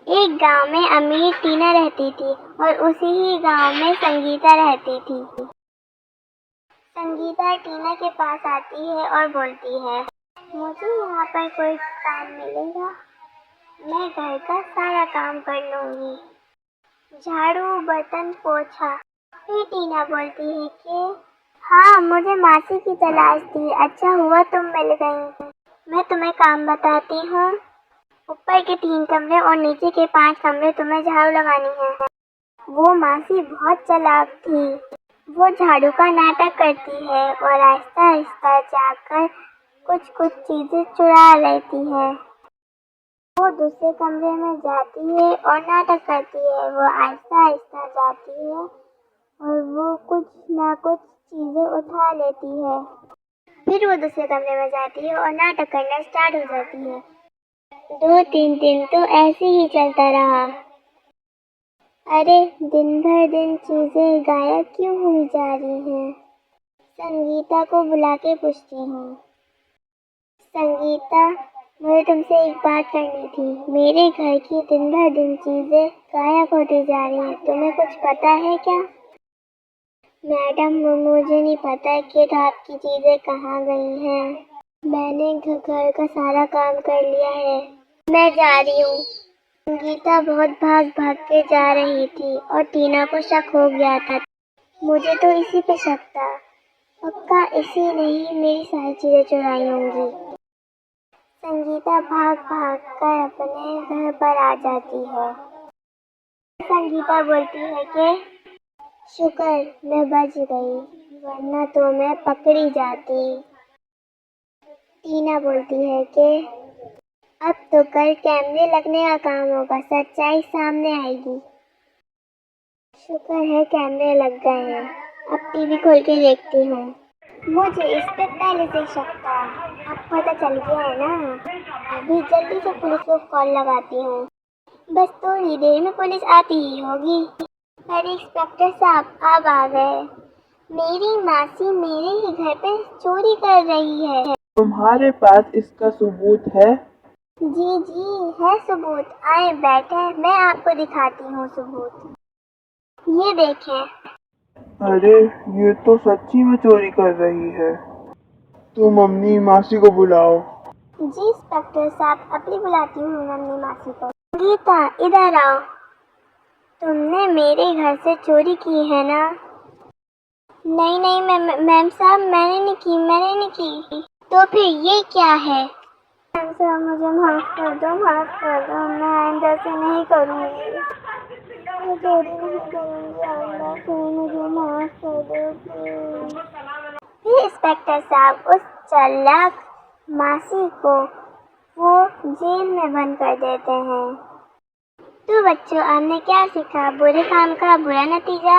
एक गांव में अमीर टीना रहती थी और उसी ही गांव में संगीता रहती थी। संगीता टीना के पास आती है और बोलती है, मुझे यहाँ पर कोई काम मिलेगा? मैं घर का सारा काम कर लूंगी, झाड़ू, बर्तन, पोछा। फिर टीना बोलती है कि हाँ, मुझे मासी की तलाश थी, अच्छा हुआ तुम मिल गई। मैं तुम्हें काम बताती हूँ। ऊपर के 3 कमरे और नीचे के 5 कमरे तुम्हें झाड़ू लगानी है। वो मासी बहुत चालाक थी। वो झाड़ू का नाटक करती है और आहिस्ता आहिस्ता जाकर कुछ कुछ चीजें चुरा लेती है। वो दूसरे कमरे में जाती है और नाटक करती है। वो आहिस्ता आहिस्ता जाती है और वो कुछ ना कुछ चीजें उठा लेती है। फिर वो दूसरे कमरे में जाती है और नाटक करना स्टार्ट हो जाती है। 2-3 दिन तो ऐसे ही चलता रहा। अरे, दिन भर दिन चीजें गायब क्यों हुई जा रही हैं? संगीता को बुला के पूछती हूँ, संगीता, मुझे तुमसे एक बात करनी थी। मेरे घर की दिन भर दिन चीजें गायब होती जा रही हैं, तुम्हें कुछ पता है क्या? मैडम, मुझे नहीं पता कि आपकी चीजें कहाँ गई हैं। मैंने घर का सारा काम कर लिया है, मैं जा रही हूँ। संगीता बहुत भाग भाग के जा रही थी और टीना को शक हो गया था। मुझे तो इसी पे शक था, पक्का इसी ने ही मेरी सारी चीजें चुराई होंगी। संगीता भाग भाग कर अपने घर पर आ जाती है। संगीता बोलती है कि शुक्र मैं बच गई, वरना तो मैं पकड़ी जाती। टीना बोलती है कि अब तो कल कैमरे लगने का काम होगा, सच्चाई सामने आएगी। शुक्र है कैमरे लग गए हैं, अब टीवी खोल के देखती हूँ। मुझे इस पे पहले से शक था, अब पता चल गया है ना। अभी जल्दी से पुलिस को कॉल लगाती हूँ, बस थोड़ी देर में पुलिस आती ही होगी। अरे इंस्पेक्टर साहब, अब आ गए। मेरी मासी मेरे ही घर पे चोरी कर रही है। तुम्हारे पास इसका सबूत है? जी जी, है सबूत, आए बैठे, मैं आपको दिखाती हूँ सबूत। ये देखें। अरे, ये तो सच्ची में चोरी कर रही है। तुम अपनी मासी को बुलाओ। जी इंस्पेक्टर साहब, अभी बुलाती हूँ अपनी मासी को। गीता, इधर आओ। तुमने मेरे घर से चोरी की है ना? नहीं नहीं मैम साहब, मैंने नहीं की। तो फिर ये क्या है? मैम साहब, मुझे माफ कर दो, मैं आइंदा से नहीं करूँगी। मैं चोरी नहीं करूँगी आइंदा से, मुझे माफ कर दो प्लीज। फिर इंस्पेक्टर साहब उस चालाक मासी को वो जेल में बंद कर देते हैं। तो बच्चों, आपने क्या सीखा? बुरे काम का बुरा नतीजा।